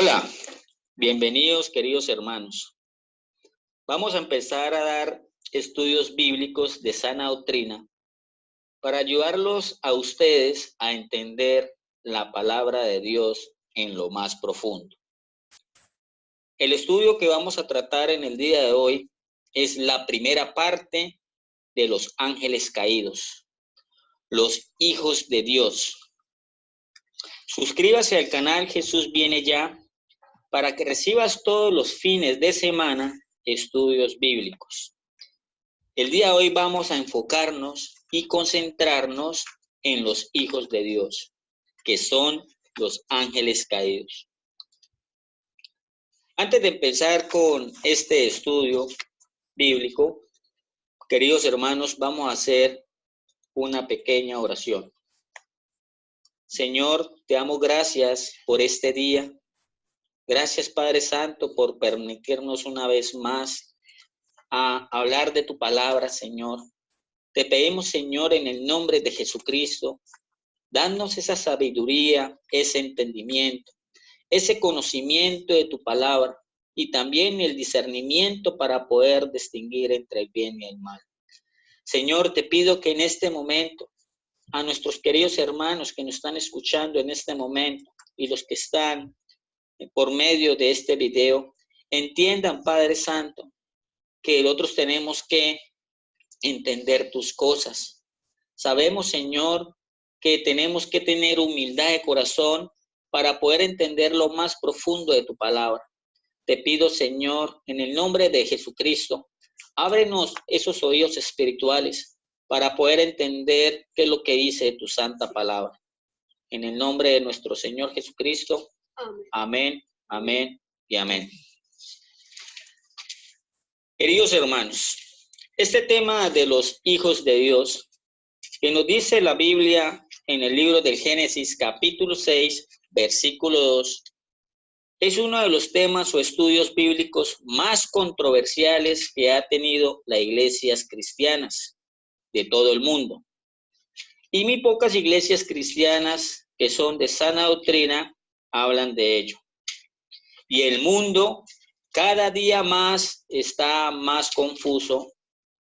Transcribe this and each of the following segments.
Hola, bienvenidos queridos hermanos. Vamos a empezar a dar estudios bíblicos de sana doctrina para ayudarlos a ustedes a entender la palabra de Dios en lo más profundo. El estudio que vamos a tratar en el día de hoy es la primera parte de los ángeles caídos, los hijos de Dios. Suscríbase al canal Jesús Viene Ya para que recibas todos los fines de semana estudios bíblicos. El día de hoy vamos a enfocarnos y concentrarnos en los hijos de Dios, que son los ángeles caídos. Antes de empezar con este estudio bíblico, queridos hermanos, vamos a hacer una pequeña oración. Señor, te damos gracias por este día. Gracias, Padre Santo, por permitirnos una vez más a hablar de tu palabra, Señor. Te pedimos, Señor, en el nombre de Jesucristo, danos esa sabiduría, ese entendimiento, ese conocimiento de tu palabra y también el discernimiento para poder distinguir entre el bien y el mal. Señor, te pido que en este momento, a nuestros queridos hermanos que nos están escuchando en este momento y los que están por medio de este video, entiendan, Padre Santo, que nosotros tenemos que entender tus cosas. Sabemos, Señor, que tenemos que tener humildad de corazón para poder entender lo más profundo de tu palabra. Te pido, Señor, en el nombre de Jesucristo, ábrenos esos oídos espirituales para poder entender qué es lo que dice tu santa palabra. En el nombre de nuestro Señor Jesucristo. Amén, amén y amén. Queridos hermanos, este tema de los hijos de Dios, que nos dice la Biblia en el libro del Génesis, capítulo 6, versículo 2, es uno de los temas o estudios bíblicos más controversiales que ha tenido las iglesias cristianas de todo el mundo. Y muy pocas iglesias cristianas que son de sana doctrina hablan de ello. Y el mundo cada día más está más confuso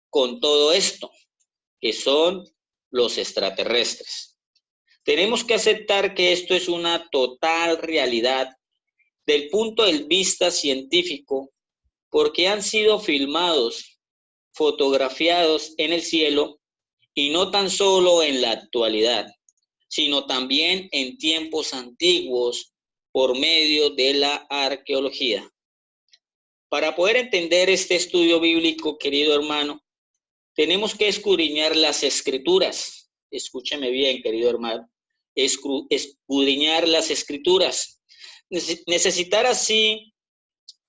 con todo esto, que son los extraterrestres. Tenemos que aceptar que esto es una total realidad del punto de vista científico, porque han sido filmados, fotografiados en el cielo, y no tan solo en la actualidad, sino también en tiempos antiguos por medio de la arqueología. Para poder entender este estudio bíblico, querido hermano, tenemos que escudriñar las escrituras. Escúcheme bien, querido hermano. Escudriñar las escrituras. Necesitar así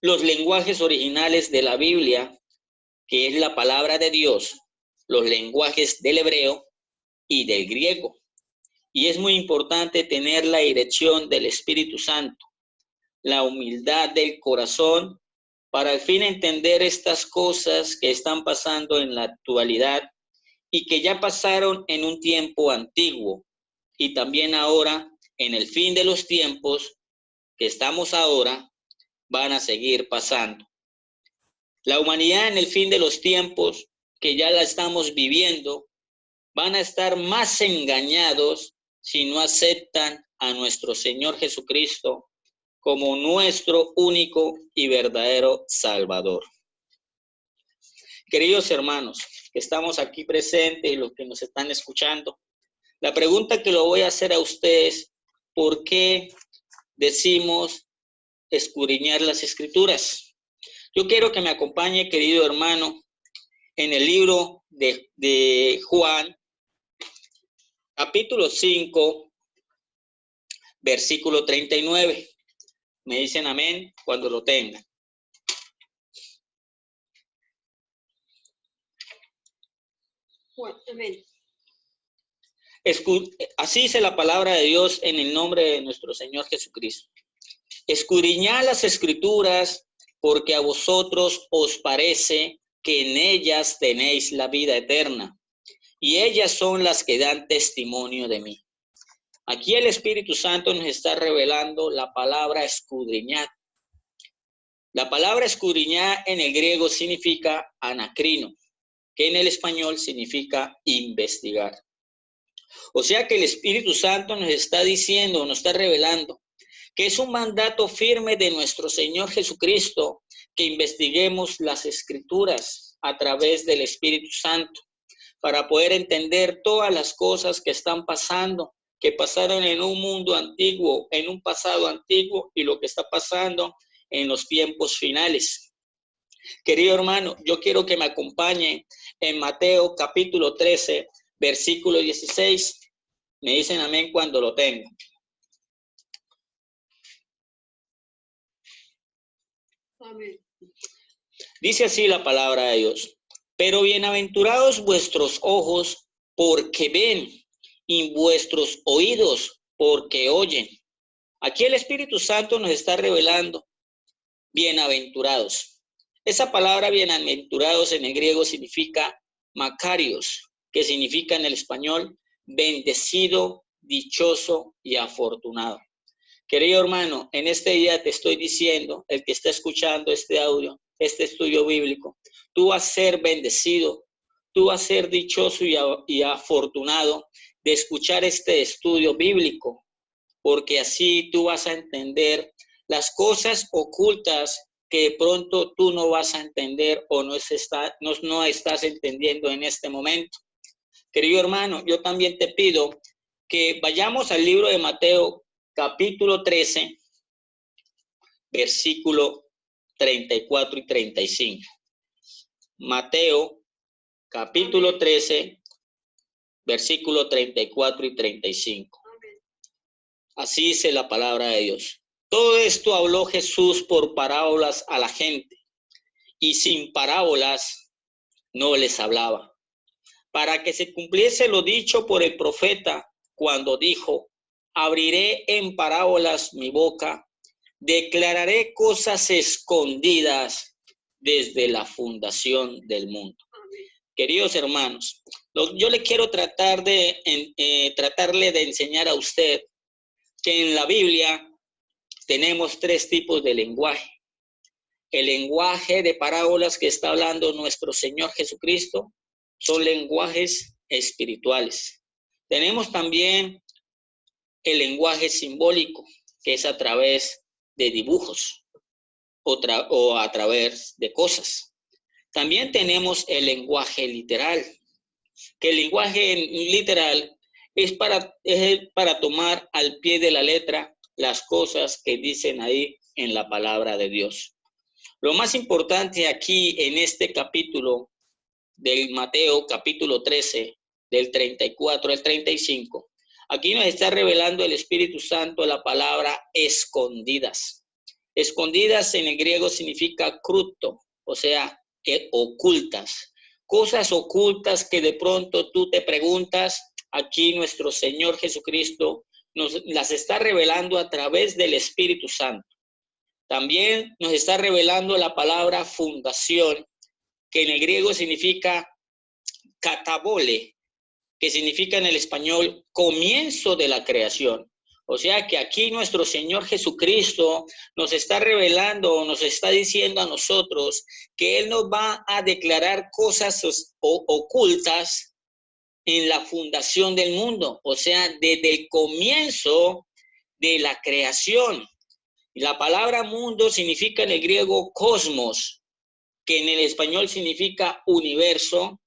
los lenguajes originales de la Biblia, que es la palabra de Dios, los lenguajes del hebreo y del griego. Y es muy importante tener la dirección del Espíritu Santo, la humildad del corazón, para al fin entender estas cosas que están pasando en la actualidad y que ya pasaron en un tiempo antiguo y también ahora en el fin de los tiempos que estamos ahora van a seguir pasando. La humanidad en el fin de los tiempos que ya la estamos viviendo van a estar más engañados si no aceptan a nuestro Señor Jesucristo como nuestro único y verdadero Salvador. Queridos hermanos, que estamos aquí presentes y los que nos están escuchando, la pregunta que lo voy a hacer a ustedes, ¿por qué decimos escudriñar las escrituras? Yo quiero que me acompañe, querido hermano, en el libro de Juan, capítulo 5, versículo 39. Me dicen amén cuando lo tengan. Bueno, amén. Así dice la palabra de Dios en el nombre de nuestro Señor Jesucristo. Escudriñad las escrituras, porque a vosotros os parece que en ellas tenéis la vida eterna, y ellas son las que dan testimonio de mí. Aquí el Espíritu Santo nos está revelando la palabra escudriñar. La palabra escudriñar en el griego significa anacrino, que en el español significa investigar. O sea que el Espíritu Santo nos está diciendo, nos está revelando, que es un mandato firme de nuestro Señor Jesucristo que investiguemos las Escrituras a través del Espíritu Santo para poder entender todas las cosas que están pasando, que pasaron en un mundo antiguo, en un pasado antiguo y lo que está pasando en los tiempos finales. Querido hermano, yo quiero que me acompañe en Mateo capítulo 13, versículo 16. Me dicen amén cuando lo tengo. Amén. Dice así la palabra de Dios. Pero bienaventurados vuestros ojos porque ven y vuestros oídos porque oyen. Aquí el Espíritu Santo nos está revelando bienaventurados. Esa palabra bienaventurados en el griego significa makarios, que significa en el español bendecido, dichoso y afortunado. Querido hermano, en este día te estoy diciendo, el que está escuchando este audio, este estudio bíblico, tú vas a ser bendecido, tú vas a ser dichoso y afortunado de escuchar este estudio bíblico, porque así tú vas a entender las cosas ocultas que de pronto tú no vas a entender o no estás entendiendo en este momento. Querido hermano, yo también te pido que vayamos al libro de Mateo, capítulo 13, versículo 34 y 35. Mateo, capítulo 13, versículo 34 y 35. Así dice la palabra de Dios. Todo esto habló Jesús por parábolas a la gente, y sin parábolas no les hablaba, para que se cumpliese lo dicho por el profeta cuando dijo: abriré en parábolas mi boca, declararé cosas escondidas desde la fundación del mundo. Queridos hermanos, yo le quiero tratarle de enseñar a usted que en la Biblia tenemos tres tipos de lenguaje. El lenguaje de parábolas que está hablando nuestro Señor Jesucristo son lenguajes espirituales. Tenemos también el lenguaje simbólico, que es a través de dibujos o a través de cosas. También tenemos el lenguaje literal, que el lenguaje literal es para tomar al pie de la letra las cosas que dicen ahí en la palabra de Dios. Lo más importante aquí en este capítulo del Mateo, capítulo 13, del 34 al 35, aquí nos está revelando el Espíritu Santo la palabra escondidas. Escondidas en el griego significa cruto, o sea, ocultas. Cosas ocultas que de pronto tú te preguntas, aquí nuestro Señor Jesucristo nos las está revelando a través del Espíritu Santo. También nos está revelando la palabra fundación, que en el griego significa katabole, que significa en el español comienzo de la creación. O sea que aquí nuestro Señor Jesucristo nos está revelando, nos está diciendo a nosotros que Él nos va a declarar cosas ocultas en la fundación del mundo, o sea, desde el comienzo de la creación. La palabra mundo significa en el griego cosmos, que en el español significa universo,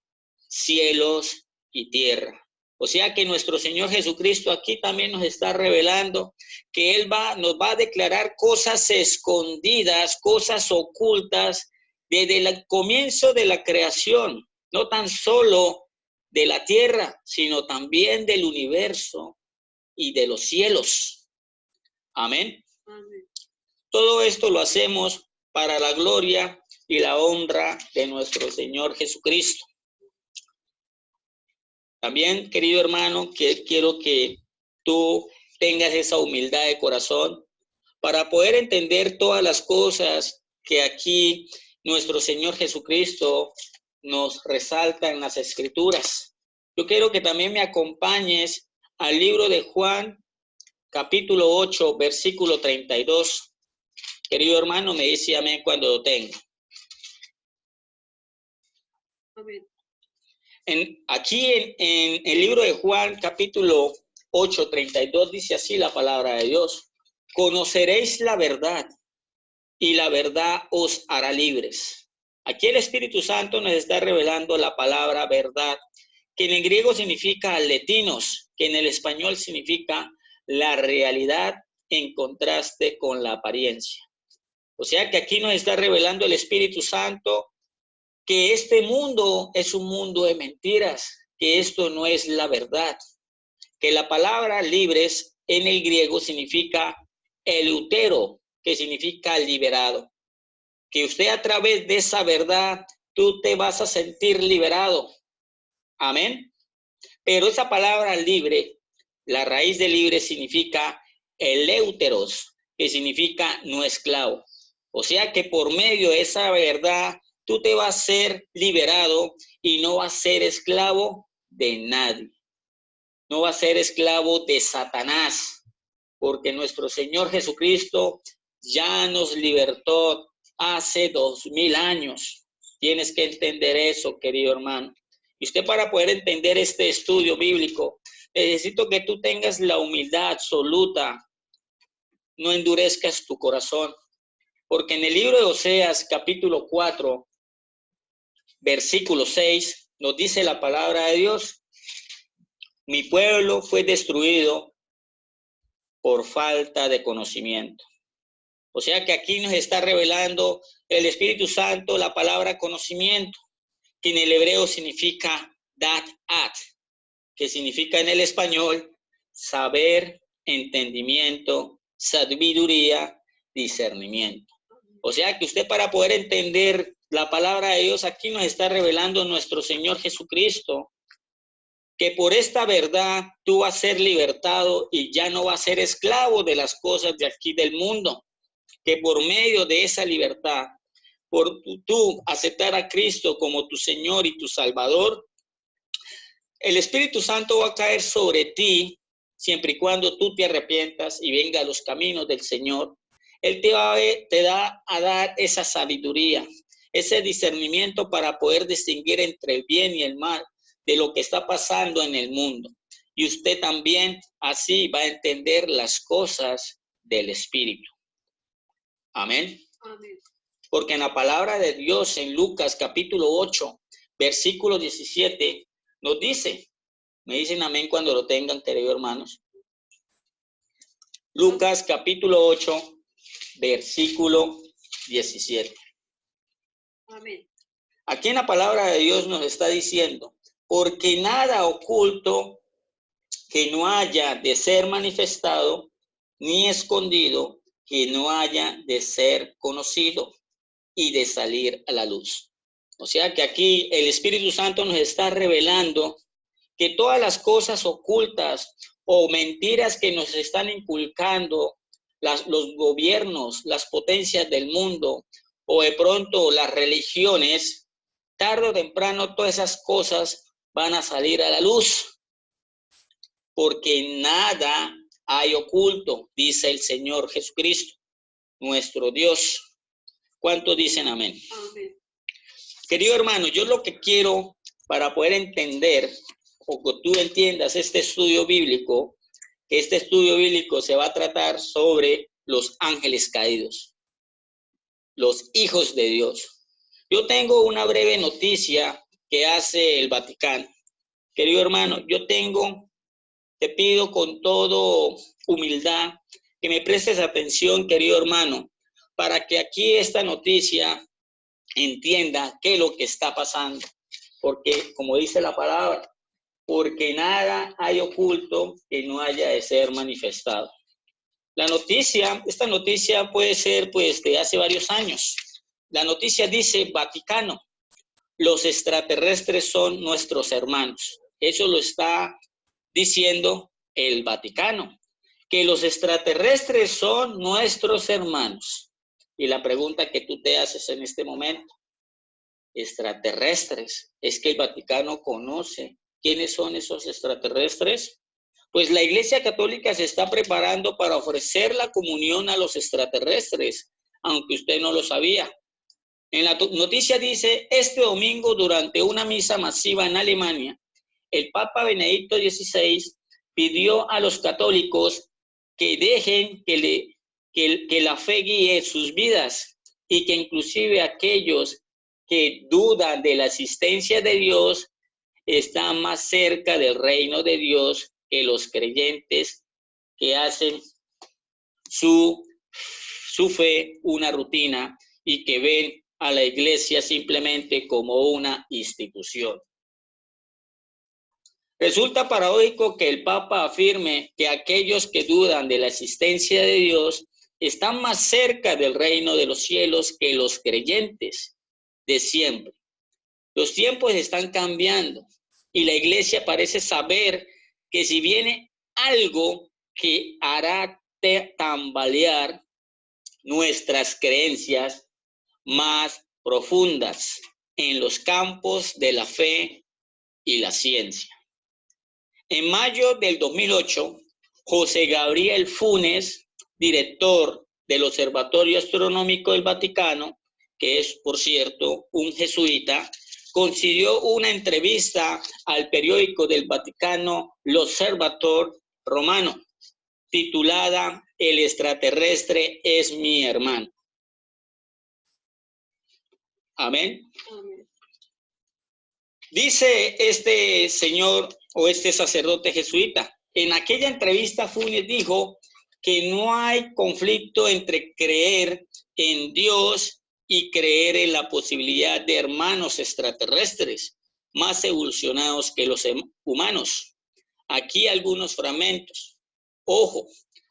cielos y tierra. O sea que nuestro Señor Jesucristo aquí también nos está revelando que Él nos va a declarar cosas escondidas, cosas ocultas desde el comienzo de la creación, no tan solo de la tierra, sino también del universo y de los cielos. Amén. Amén. Todo esto lo hacemos para la gloria y la honra de nuestro Señor Jesucristo. También, querido hermano, quiero que tú tengas esa humildad de corazón para poder entender todas las cosas que aquí nuestro Señor Jesucristo nos resalta en las Escrituras. Yo quiero que también me acompañes al libro de Juan, capítulo 8, versículo 32. Querido hermano, me dice amén cuando lo tenga. Amén. Aquí en el libro de Juan, capítulo 8, 32, dice así la palabra de Dios. Conoceréis la verdad y la verdad os hará libres. Aquí el Espíritu Santo nos está revelando la palabra verdad, que en el griego significa aletinos, que en el español significa la realidad en contraste con la apariencia. O sea que aquí nos está revelando el Espíritu Santo que este mundo es un mundo de mentiras, que esto no es la verdad, que la palabra libres en el griego significa eleutero, que significa liberado, que usted a través de esa verdad, tú te vas a sentir liberado. Amén. Pero esa palabra libre, la raíz de libre significa eleuteros, que significa no esclavo. O sea que por medio de esa verdad, tú te vas a ser liberado y no vas a ser esclavo de nadie. No vas a ser esclavo de Satanás, porque nuestro Señor Jesucristo ya nos libertó hace 2000 años. Tienes que entender eso, querido hermano. Y usted, para poder entender este estudio bíblico, necesito que tú tengas la humildad absoluta. No endurezcas tu corazón. Porque en el libro de Oseas, capítulo 4, versículo 6, nos dice la palabra de Dios: mi pueblo fue destruido por falta de conocimiento. O sea que aquí nos está revelando el Espíritu Santo la palabra conocimiento, que en el hebreo significa dat-at, que significa en el español saber, entendimiento, sabiduría, discernimiento. O sea que usted, para poder entender la palabra de Dios, aquí nos está revelando nuestro Señor Jesucristo, que por esta verdad tú vas a ser libertado y ya no vas a ser esclavo de las cosas de aquí del mundo, que por medio de esa libertad, por tú aceptar a Cristo como tu Señor y tu Salvador, el Espíritu Santo va a caer sobre ti siempre y cuando tú te arrepientas y venga a los caminos del Señor. Él te da a dar esa sabiduría, ese discernimiento para poder distinguir entre el bien y el mal de lo que está pasando en el mundo. Y usted también así va a entender las cosas del Espíritu. Amén. Amén. Porque en la palabra de Dios, en Lucas capítulo 8, versículo 17, nos dice, me dicen amén cuando lo tengan, queridos hermanos. Lucas capítulo 8, versículo 17. Amén. Aquí en la palabra de Dios nos está diciendo, porque nada oculto que no haya de ser manifestado, ni escondido que no haya de ser conocido y de salir a la luz. O sea que aquí el Espíritu Santo nos está revelando que todas las cosas ocultas o mentiras que nos están inculcando los gobiernos, las potencias del mundo, o de pronto las religiones, tarde o temprano todas esas cosas van a salir a la luz, porque nada hay oculto, dice el Señor Jesucristo, nuestro Dios. ¿Cuántos dicen amén? Amén. Querido hermano, yo lo que quiero para poder entender o que tú entiendas este estudio bíblico, que este estudio bíblico se va a tratar sobre los ángeles caídos, los hijos de Dios. Yo tengo una breve noticia que hace el Vaticano. Querido hermano, te pido con todo humildad que me prestes atención, querido hermano, para que aquí esta noticia entienda qué es lo que está pasando. Porque, como dice la palabra, porque nada hay oculto que no haya de ser manifestado. Esta noticia puede ser pues de hace varios años. La noticia dice: Vaticano, los extraterrestres son nuestros hermanos. Eso lo está diciendo el Vaticano, que los extraterrestres son nuestros hermanos. Y la pregunta que tú te haces en este momento: extraterrestres, ¿es que el Vaticano conoce quiénes son esos extraterrestres? Pues la Iglesia Católica se está preparando para ofrecer la comunión a los extraterrestres, aunque usted no lo sabía. En la noticia dice, este domingo durante una misa masiva en Alemania, el Papa Benedicto XVI pidió a los católicos que dejen que la fe guíe sus vidas y que inclusive aquellos que dudan de la existencia de Dios están más cerca del reino de Dios que los creyentes que hacen su fe una rutina y que ven a la iglesia simplemente como una institución. Resulta paradójico que el Papa afirme que aquellos que dudan de la existencia de Dios están más cerca del reino de los cielos que los creyentes de siempre. Los tiempos están cambiando y la iglesia parece saber que si viene algo que hará tambalear nuestras creencias más profundas en los campos de la fe y la ciencia. En mayo del 2008, José Gabriel Funes, director del Observatorio Astronómico del Vaticano, que es, por cierto, un jesuita, concedió una entrevista al periódico del Vaticano L'Osservatore Romano, titulada El extraterrestre es mi hermano. Amén. Amén. Dice este señor o este sacerdote jesuita, en aquella entrevista Funes dijo que no hay conflicto entre creer en Dios y creer en la posibilidad de hermanos extraterrestres más evolucionados que los humanos. Aquí algunos fragmentos. Ojo,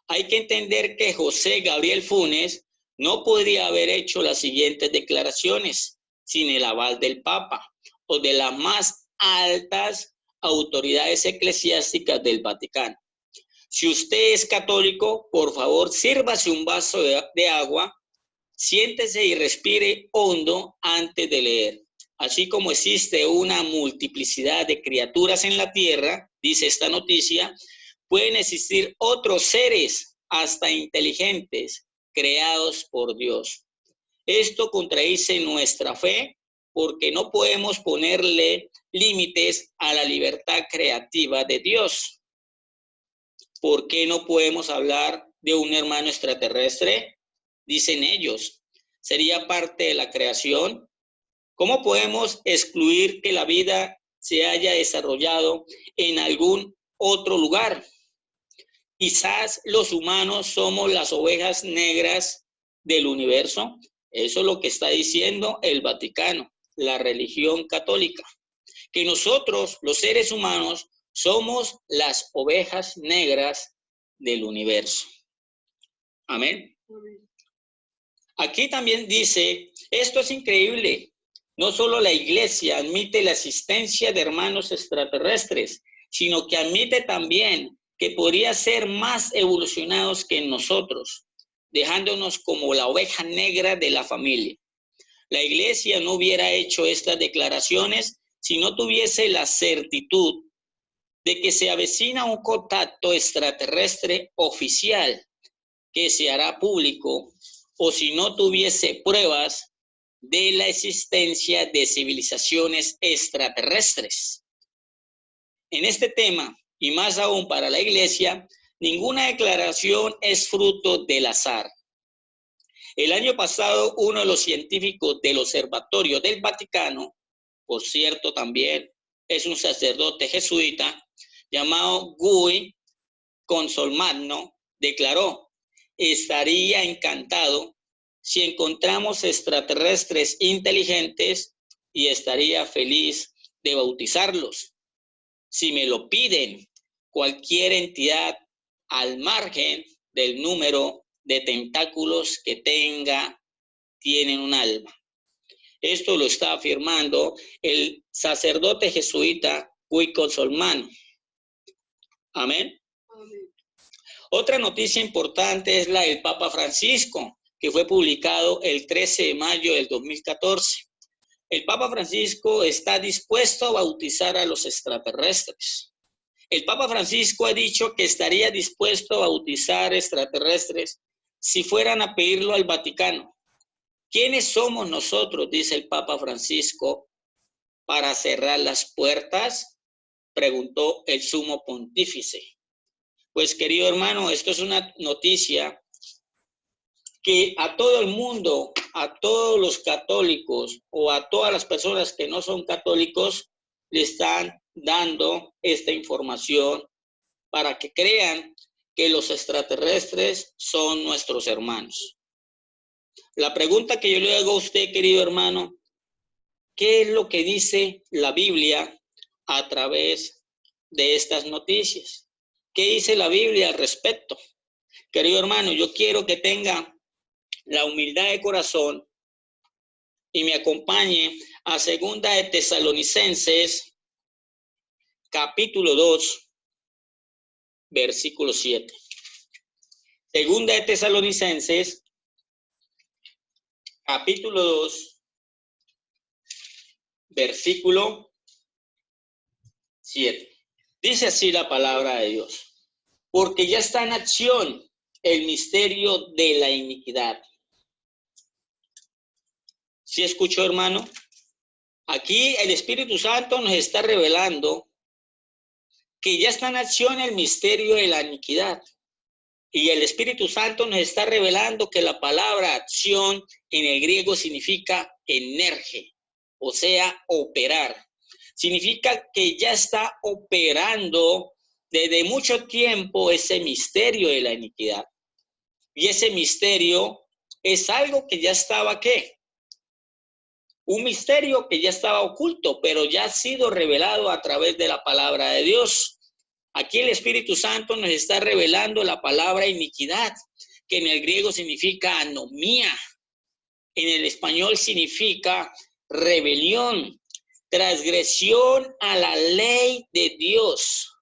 hay que entender que José Gabriel Funes no podría haber hecho las siguientes declaraciones sin el aval del Papa o de las más altas autoridades eclesiásticas del Vaticano. Si usted es católico, por favor, sírvase un vaso de agua, siéntese y respire hondo antes de leer. Así como existe una multiplicidad de criaturas en la tierra, dice esta noticia, pueden existir otros seres, hasta inteligentes, creados por Dios. Esto contradice nuestra fe porque no podemos ponerle límites a la libertad creativa de Dios. ¿Por qué no podemos hablar de un hermano extraterrestre? Dicen ellos, ¿sería parte de la creación? ¿Cómo podemos excluir que la vida se haya desarrollado en algún otro lugar? Quizás los humanos somos las ovejas negras del universo. Eso es lo que está diciendo el Vaticano, la religión católica. Que nosotros, los seres humanos, somos las ovejas negras del universo. Amén. Amén. Aquí también dice, esto es increíble, no solo la iglesia admite la existencia de hermanos extraterrestres, sino que admite también que podría ser más evolucionados que nosotros, dejándonos como la oveja negra de la familia. La iglesia no hubiera hecho estas declaraciones si no tuviese la certitud de que se avecina un contacto extraterrestre oficial que se hará público o si no tuviese pruebas de la existencia de civilizaciones extraterrestres. En este tema, y más aún para la iglesia, ninguna declaración es fruto del azar. El año pasado, uno de los científicos del Observatorio del Vaticano, por cierto también es un sacerdote jesuita, llamado Guy Consolmagno, declaró, estaría encantado si encontramos extraterrestres inteligentes y estaría feliz de bautizarlos. Si me lo piden, cualquier entidad al margen del número de tentáculos que tenga, tienen un alma. Esto lo está afirmando el sacerdote jesuita Guy Consolmagno. Amén. Amén. Otra noticia importante es la del Papa Francisco, que fue publicado el 13 de mayo del 2014. El Papa Francisco está dispuesto a bautizar a los extraterrestres. El Papa Francisco ha dicho que estaría dispuesto a bautizar extraterrestres si fueran a pedirlo al Vaticano. ¿Quiénes somos nosotros, dice el Papa Francisco, para cerrar las puertas? Preguntó el sumo pontífice. Pues, querido hermano, esto es una noticia que a todo el mundo, a todos los católicos o a todas las personas que no son católicos, le están dando esta información para que crean que los extraterrestres son nuestros hermanos. La pregunta que yo le hago a usted, querido hermano, ¿qué es lo que dice la Biblia a través de estas noticias? ¿Qué dice la Biblia al respecto? Querido hermano, yo quiero que tenga la humildad de corazón y me acompañe a Segunda de Tesalonicenses, capítulo 2, versículo 7. Segunda de Tesalonicenses, capítulo 2, versículo 7. Dice así la palabra de Dios: porque ya está en acción el misterio de la iniquidad. ¿Sí escuchó, hermano? Aquí el Espíritu Santo nos está revelando que ya está en acción el misterio de la iniquidad. Y el Espíritu Santo nos está revelando que la palabra acción en el griego significa energe, o sea, operar. Significa que ya está operando desde mucho tiempo ese misterio de la iniquidad. Y ese misterio es algo que ya estaba, ¿qué? Un misterio que ya estaba oculto, pero ya ha sido revelado a través de la palabra de Dios. Aquí el Espíritu Santo nos está revelando la palabra iniquidad, que en el griego significa anomía, en el español significa rebelión, transgresión a la ley de Dios,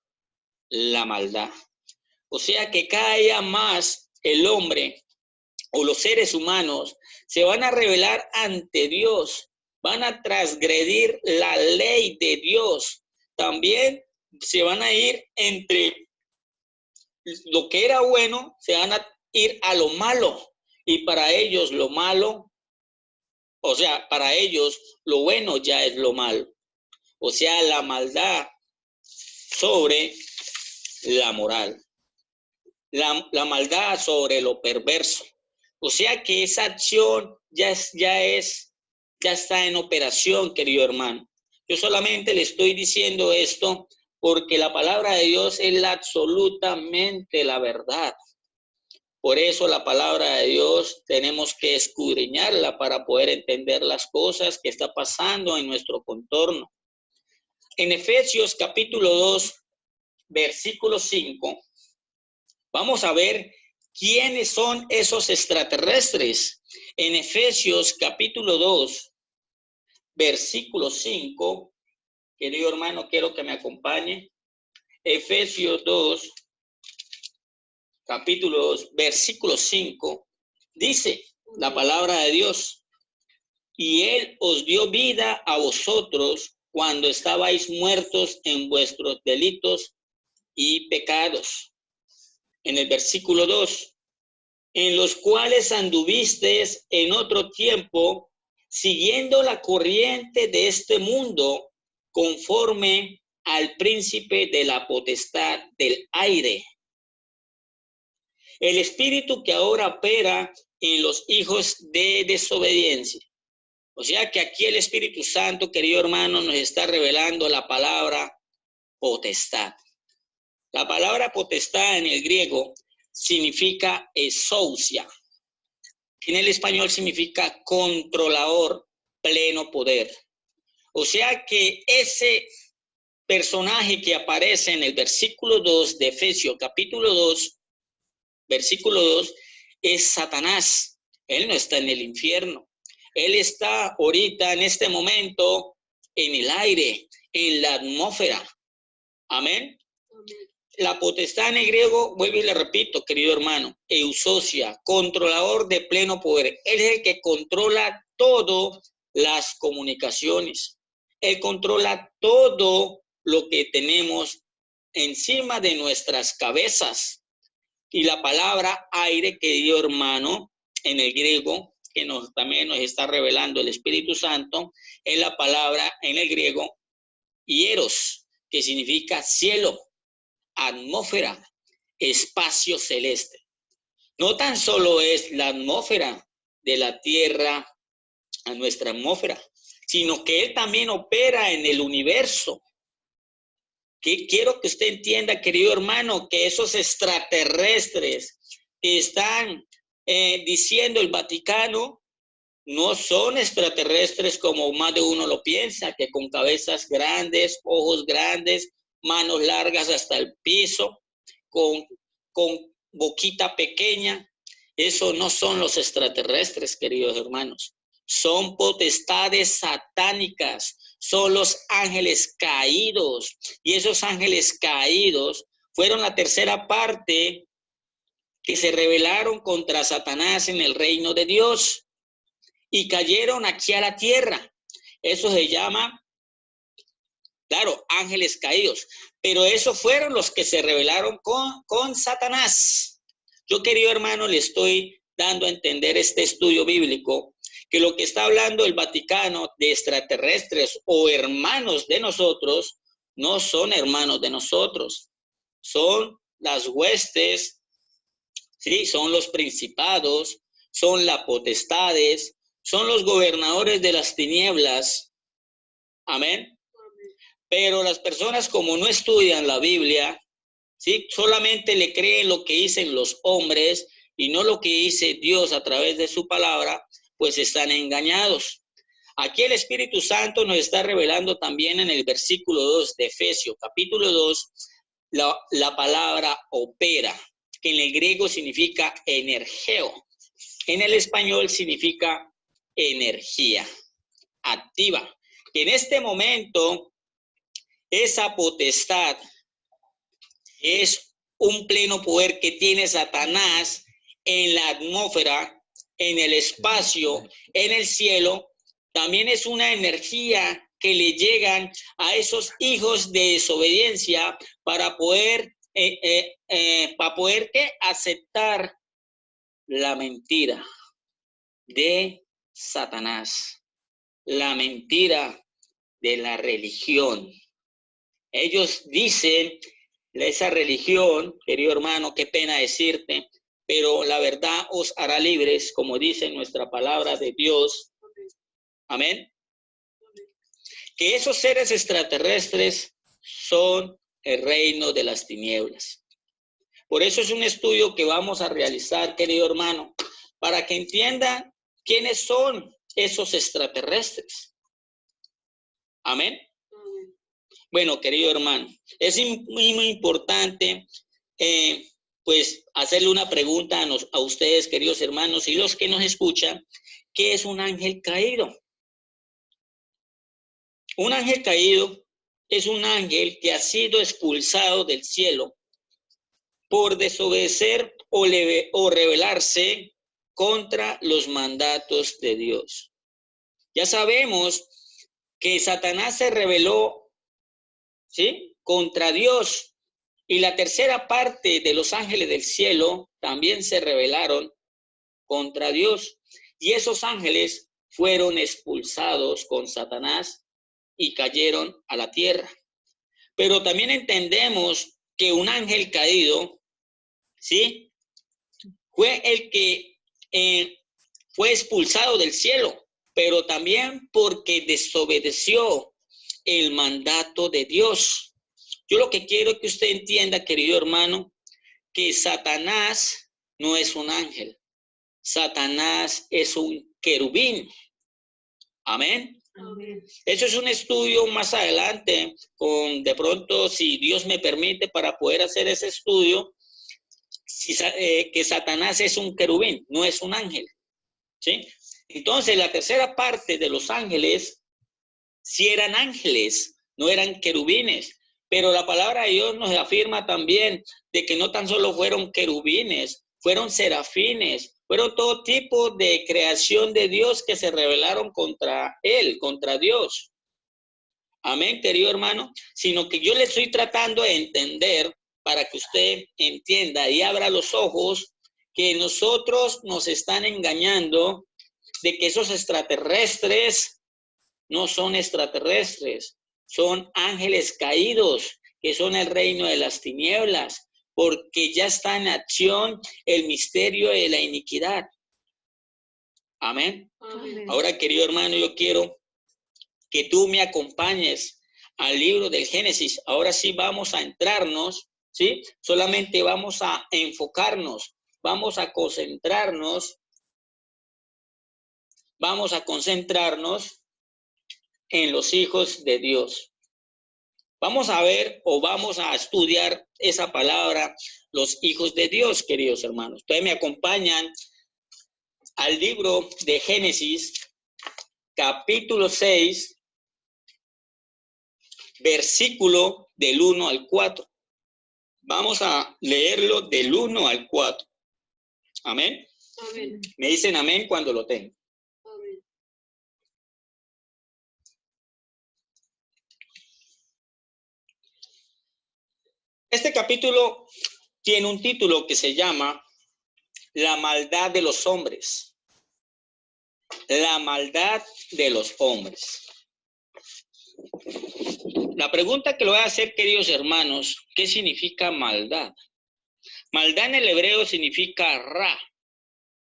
la maldad. O sea que cada día más el hombre o los seres humanos se van a rebelar ante Dios, van a transgredir la ley de Dios. También se van a ir entre lo que era bueno, se van a ir a lo malo. Y para ellos lo malo, o sea, para ellos lo bueno ya es lo malo. O sea, la maldad sobre la moral. La maldad sobre lo perverso. O sea que esa acción ya está en operación, querido hermano. Yo solamente le estoy diciendo esto porque la palabra de Dios es absolutamente la verdad. Por eso la palabra de Dios tenemos que escudriñarla para poder entender las cosas que está pasando en nuestro contorno. En Efesios capítulo 2, versículo 5, vamos a ver quiénes son esos extraterrestres. En Efesios capítulo 2, versículo 5, querido hermano, quiero que me acompañe. Efesios 2, capítulo 2, versículo 5, dice la palabra de Dios: y Él os dio vida a vosotros cuando estabais muertos en vuestros delitos y pecados. En el versículo 2, en los cuales anduvisteis en otro tiempo, siguiendo la corriente de este mundo, conforme al príncipe de la potestad del aire, el espíritu que ahora opera en los hijos de desobediencia. O sea que aquí el Espíritu Santo, querido hermano, nos está revelando la palabra potestad. La palabra potestad en el griego significa exousia, que en el español significa controlador, pleno poder. O sea que ese personaje que aparece en el versículo 2 de Efesios capítulo 2, versículo 2, es Satanás. Él no está en el infierno. Él está ahorita, en este momento, en el aire, en la atmósfera. Amén. Amén. La potestad en el griego, vuelvo y le repito, querido hermano, exousia, controlador de pleno poder. Él es el que controla todas las comunicaciones. Él controla todo lo que tenemos encima de nuestras cabezas. Y la palabra aire, querido hermano, en el griego, que también nos está revelando el Espíritu Santo, es la palabra en el griego hieros, que significa cielo, atmósfera, espacio celeste. No tan solo es la atmósfera de la Tierra a nuestra atmósfera, sino que Él también opera en el universo. Que quiero que usted entienda, querido hermano, que esos extraterrestres que están diciendo el Vaticano no son extraterrestres como más de uno lo piensa, que con cabezas grandes, ojos grandes, manos largas hasta el piso, con boquita pequeña. Eso no son los extraterrestres, queridos hermanos. Son potestades satánicas, son los ángeles caídos. Y esos ángeles caídos fueron la tercera parte que se rebelaron contra Satanás en el reino de Dios y cayeron aquí a la tierra. Eso se llama, claro, ángeles caídos. Pero esos fueron los que se rebelaron con Satanás. Yo, querido hermano, le estoy dando a entender este estudio bíblico, que lo que está hablando el Vaticano de extraterrestres o hermanos de nosotros, no son hermanos de nosotros, son las huestes, ¿sí? Son los principados, son las potestades, son los gobernadores de las tinieblas. Amén. Pero las personas, como no estudian la Biblia, ¿sí? Solamente le creen lo que dicen los hombres y no lo que dice Dios a través de su palabra, pues están engañados. Aquí el Espíritu Santo nos está revelando también en el versículo 2 de Efesios, capítulo 2, la palabra opera, que en el griego significa energeo. En el español significa energía activa. Que en este momento, esa potestad es un pleno poder que tiene Satanás en la atmósfera, en el espacio, en el cielo. También es una energía que le llegan a esos hijos de desobediencia para poder aceptar la mentira de Satanás, la mentira de la religión. Ellos dicen, esa religión, querido hermano, qué pena decirte, pero la verdad os hará libres, como dice nuestra palabra de Dios. Amén. Que esos seres extraterrestres son el reino de las tinieblas. Por eso es un estudio que vamos a realizar, querido hermano, para que entiendan quiénes son esos extraterrestres. Amén. Bueno, querido hermano, es muy importante pues hacerle una pregunta a ustedes, queridos hermanos, y los que nos escuchan, ¿qué es un ángel caído? Un ángel caído es un ángel que ha sido expulsado del cielo por desobedecer o rebelarse contra los mandatos de Dios. Ya sabemos que Satanás se rebeló, ¿sí?, contra Dios, y la tercera parte de los ángeles del cielo también se rebelaron contra Dios, y esos ángeles fueron expulsados con Satanás y cayeron a la tierra. Pero también entendemos que un ángel caído, ¿sí?, fue el que fue expulsado del cielo, pero también porque desobedeció el mandato de Dios. Yo lo que quiero que usted entienda, querido hermano, que Satanás no es un ángel. Satanás es un querubín. Amén. Amén. Eso es un estudio más adelante, de pronto, si Dios me permite, para poder hacer ese estudio, que Satanás es un querubín, no es un ángel, ¿sí? Entonces, la tercera parte de los ángeles, sí eran ángeles, no eran querubines, pero la palabra de Dios nos afirma también de que no tan solo fueron querubines, fueron serafines, fueron todo tipo de creación de Dios que se rebelaron contra él, contra Dios. Amén, querido hermano. Sino que yo le estoy tratando de entender para que usted entienda y abra los ojos que nosotros nos están engañando de que esos extraterrestres no son extraterrestres, son ángeles caídos, que son el reino de las tinieblas, porque ya está en acción el misterio de la iniquidad. Amén. Amén. Ahora, querido hermano, yo quiero que tú me acompañes al libro del Génesis. Ahora sí vamos a entrarnos, ¿sí? Solamente vamos a enfocarnos, vamos a concentrarnos en los hijos de Dios. Vamos a ver o vamos a estudiar esa palabra, los hijos de Dios, queridos hermanos. Ustedes me acompañan al libro de Génesis, capítulo 6, versículo del 1 al 4. Vamos a leerlo del 1 al 4. Amén. Amén. Me dicen amén cuando lo tengan. Amén. Este capítulo tiene un título que se llama La maldad de los hombres. La maldad de los hombres. La pregunta que le voy a hacer, queridos hermanos, ¿qué significa maldad? Maldad en el hebreo significa ra,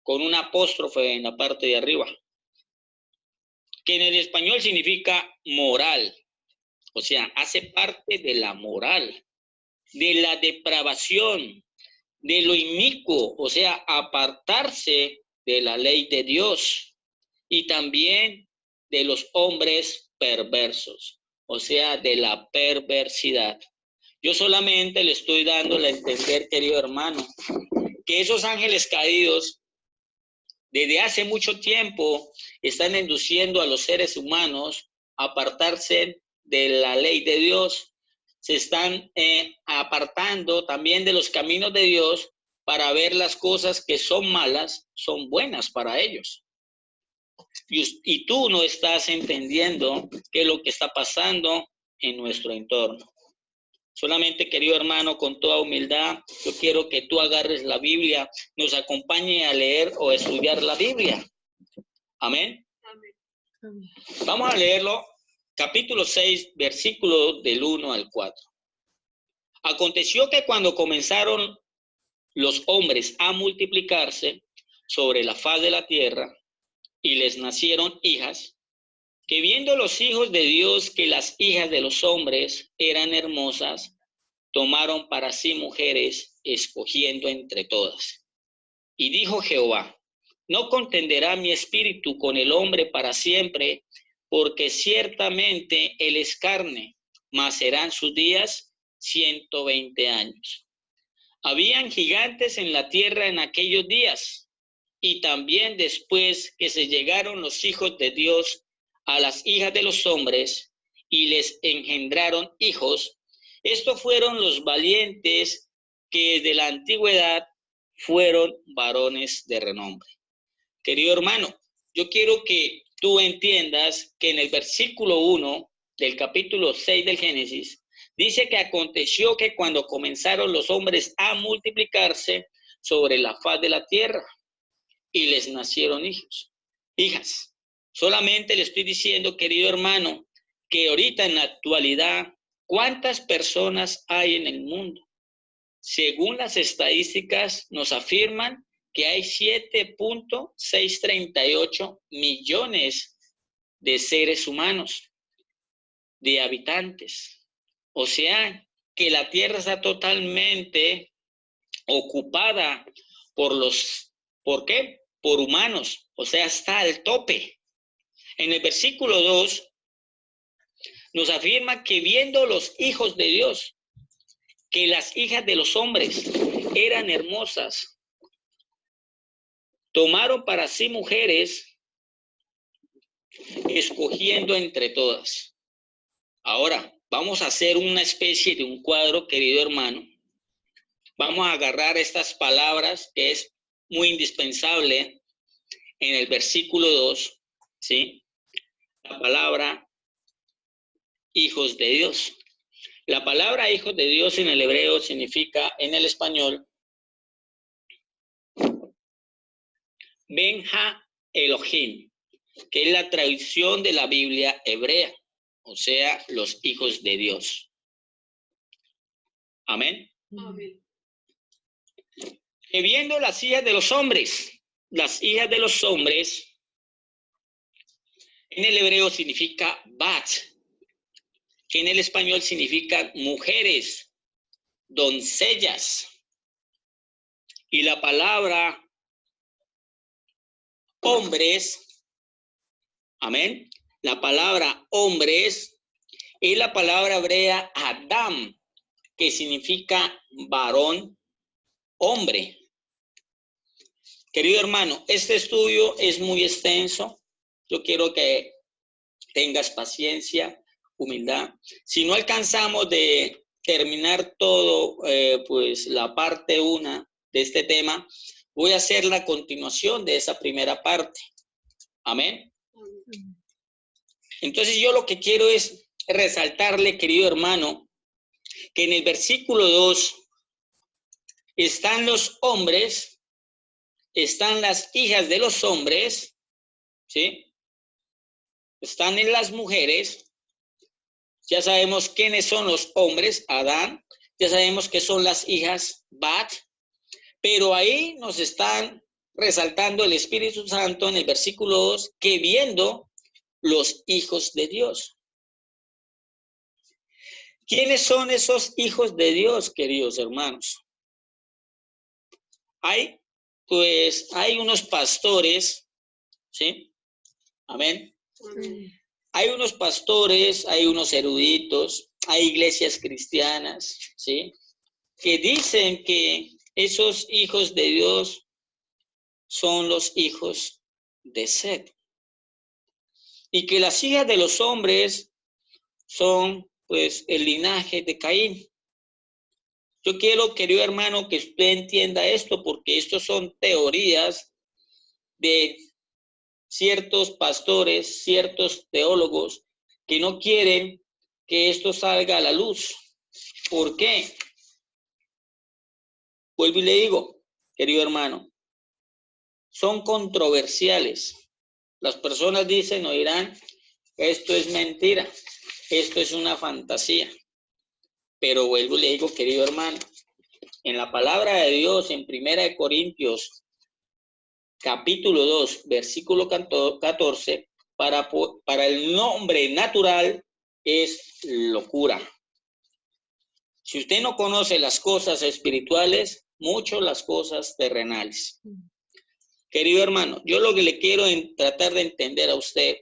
con un apóstrofe en la parte de arriba, que en el español significa moral, o sea, hace parte de la moral, de la depravación, de lo inicuo, o sea, apartarse de la ley de Dios, y también de los hombres perversos, o sea, de la perversidad. Yo solamente le estoy dando a entender, querido hermano, que esos ángeles caídos desde hace mucho tiempo están induciendo a los seres humanos a apartarse de la ley de Dios. Se están apartando también de los caminos de Dios para ver las cosas que son malas, son buenas para ellos. Y tú no estás entendiendo qué es lo que está pasando en nuestro entorno. Solamente, querido hermano, con toda humildad, yo quiero que tú agarres la Biblia, nos acompañe a leer o estudiar la Biblia. Amén. Amén. Vamos a leerlo, capítulo 6, versículos del 1 al 4. Aconteció que cuando comenzaron los hombres a multiplicarse sobre la faz de la tierra, y les nacieron hijas, que viendo los hijos de Dios que las hijas de los hombres eran hermosas, tomaron para sí mujeres, escogiendo entre todas. Y dijo Jehová: no contenderá mi espíritu con el hombre para siempre, porque ciertamente él es carne, mas serán sus días 120 años. Habían gigantes en la tierra en aquellos días, y también después que se llegaron los hijos de Dios a las hijas de los hombres, y les engendraron hijos. Estos fueron los valientes que desde la antigüedad fueron varones de renombre. Querido hermano, yo quiero que tú entiendas que en el versículo 1 del capítulo 6 del Génesis, dice que aconteció que cuando comenzaron los hombres a multiplicarse sobre la faz de la tierra, y les nacieron hijos, hijas. Solamente le estoy diciendo, querido hermano, que ahorita en la actualidad, ¿cuántas personas hay en el mundo? Según las estadísticas, nos afirman que hay 7.638 millones de seres humanos, de habitantes. O sea, que la tierra está totalmente ocupada ¿por qué? Por humanos, o sea, está al tope. En el versículo 2 nos afirma que viendo los hijos de Dios, que las hijas de los hombres eran hermosas, tomaron para sí mujeres, escogiendo entre todas. Ahora, vamos a hacer una especie de un cuadro, querido hermano. Vamos a agarrar estas palabras que es muy indispensable en el versículo 2, ¿sí? La palabra hijos de Dios. La palabra hijos de Dios en el hebreo significa en el español Benja Elohim, que es la traducción de la Biblia hebrea, o sea, los hijos de Dios. Amén. Amén. Que viendo las hijas de los hombres en el hebreo significa bat, que en el español significa mujeres, doncellas. Y la palabra hombres, amén, la palabra hombres es la palabra hebrea Adam, que significa varón, hombre. Querido hermano, este estudio es muy extenso. Yo quiero que tengas paciencia, humildad. Si no alcanzamos de terminar todo, pues la parte 1 de este tema, voy a hacer la continuación de esa primera parte. Amén. Entonces yo lo que quiero es resaltarle, querido hermano, que en el versículo 2 están los hombres, están las hijas de los hombres, ¿sí? Están en las mujeres. Ya sabemos quiénes son los hombres, Adán. Ya sabemos que son las hijas, Bat. Pero ahí nos están resaltando el Espíritu Santo en el versículo 2, que viendo los hijos de Dios. ¿Quiénes son esos hijos de Dios, queridos hermanos? Hay unos pastores, ¿sí? Amén. Amén. Hay unos pastores, hay unos eruditos, hay iglesias cristianas, ¿sí? Que dicen que esos hijos de Dios son los hijos de Set. Y que las hijas de los hombres son, pues, el linaje de Caín. Yo quiero, querido hermano, que usted entienda esto, porque estos son teorías de ciertos pastores, ciertos teólogos, que no quieren que esto salga a la luz. ¿Por qué? Vuelvo y le digo, querido hermano, son controversiales. Las personas dicen o dirán, esto es mentira, esto es una fantasía. Pero vuelvo y le digo, querido hermano, en la palabra de Dios, en 1 Corintios, capítulo 2, versículo 14, para el hombre natural es locura. Si usted no conoce las cosas espirituales, mucho las cosas terrenales. Querido hermano, yo lo que le quiero tratar de entender a usted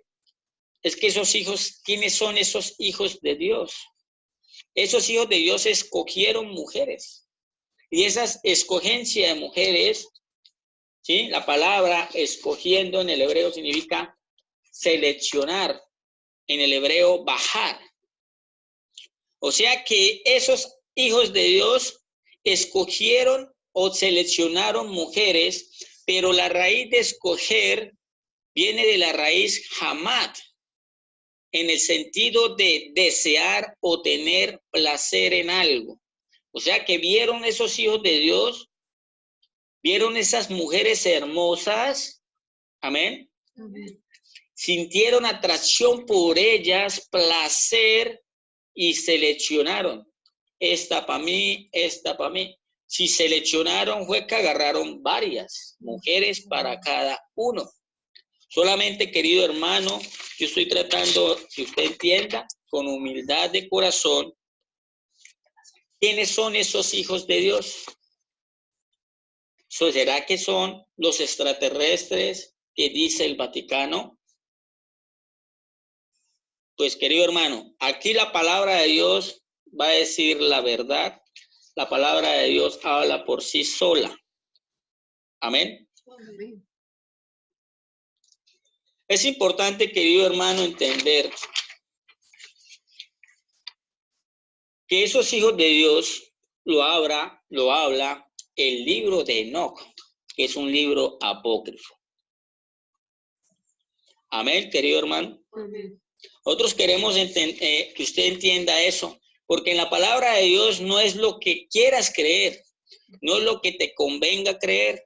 es que esos hijos, ¿quiénes son esos hijos de Dios? Esos hijos de Dios escogieron mujeres. Y esas escogencia de mujeres, ¿sí? La palabra escogiendo en el hebreo significa seleccionar, en el hebreo bajar. O sea que esos hijos de Dios escogieron o seleccionaron mujeres, pero la raíz de escoger viene de la raíz hamat, en el sentido de desear o tener placer en algo. O sea que vieron esos hijos de Dios, vieron esas mujeres hermosas, amén, Amén. sintieron atracción por ellas, placer, y seleccionaron. Esta para mí, esta para mí. Si seleccionaron fue que agarraron varias mujeres para cada uno. Solamente, querido hermano, yo estoy tratando que usted entienda con humildad de corazón quiénes son esos hijos de Dios. ¿Será que son los extraterrestres que dice el Vaticano? Pues, querido hermano, aquí la palabra de Dios va a decir la verdad. La palabra de Dios habla por sí sola. Amén. Amén. Es importante, querido hermano, entender que esos hijos de Dios lo habla el libro de Enoc, que es un libro apócrifo. Amén, querido hermano. Amén. Nosotros queremos que usted entienda eso, porque en la palabra de Dios no es lo que quieras creer, no es lo que te convenga creer,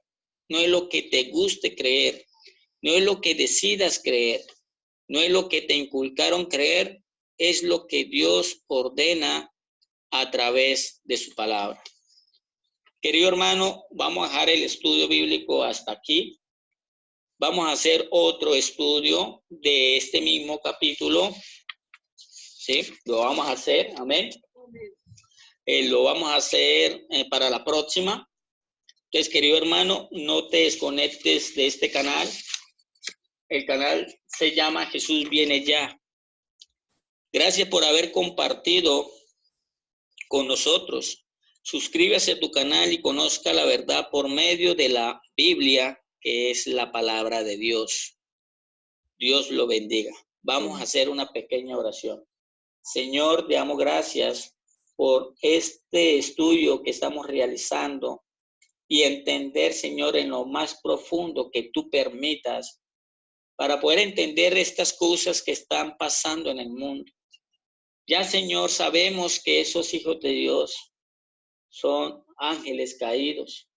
no es lo que te guste creer, no es lo que decidas creer, no es lo que te inculcaron creer, es lo que Dios ordena a través de su palabra. Querido hermano, vamos a dejar el estudio bíblico hasta aquí. Vamos a hacer otro estudio de este mismo capítulo. ¿Sí? Lo vamos a hacer, amén. Lo vamos a hacer para la próxima. Entonces, querido hermano, no te desconectes de este canal. El canal se llama Jesús Viene Ya. Gracias por haber compartido con nosotros. Suscríbase a tu canal y conozca la verdad por medio de la Biblia, que es la palabra de Dios. Dios lo bendiga. Vamos a hacer una pequeña oración. Señor, te damos gracias por este estudio que estamos realizando y entender, Señor, en lo más profundo que tú permitas para poder entender estas cosas que están pasando en el mundo. Ya, Señor, sabemos que esos hijos de Dios son ángeles caídos.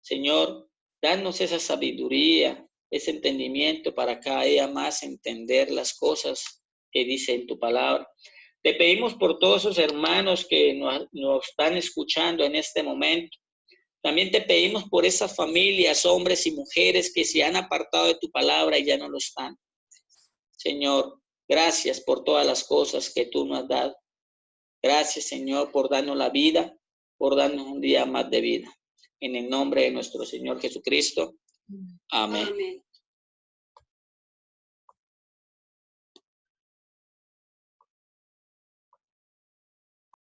Señor, danos esa sabiduría, ese entendimiento para cada día más entender las cosas que dice en tu palabra. Te pedimos por todos esos hermanos que nos están escuchando en este momento. También te pedimos por esas familias, hombres y mujeres que se han apartado de tu palabra y ya no lo están. Señor, gracias por todas las cosas que tú nos has dado. Gracias, Señor, por darnos la vida, por darnos un día más de vida. En el nombre de nuestro Señor Jesucristo. Amén. Amén.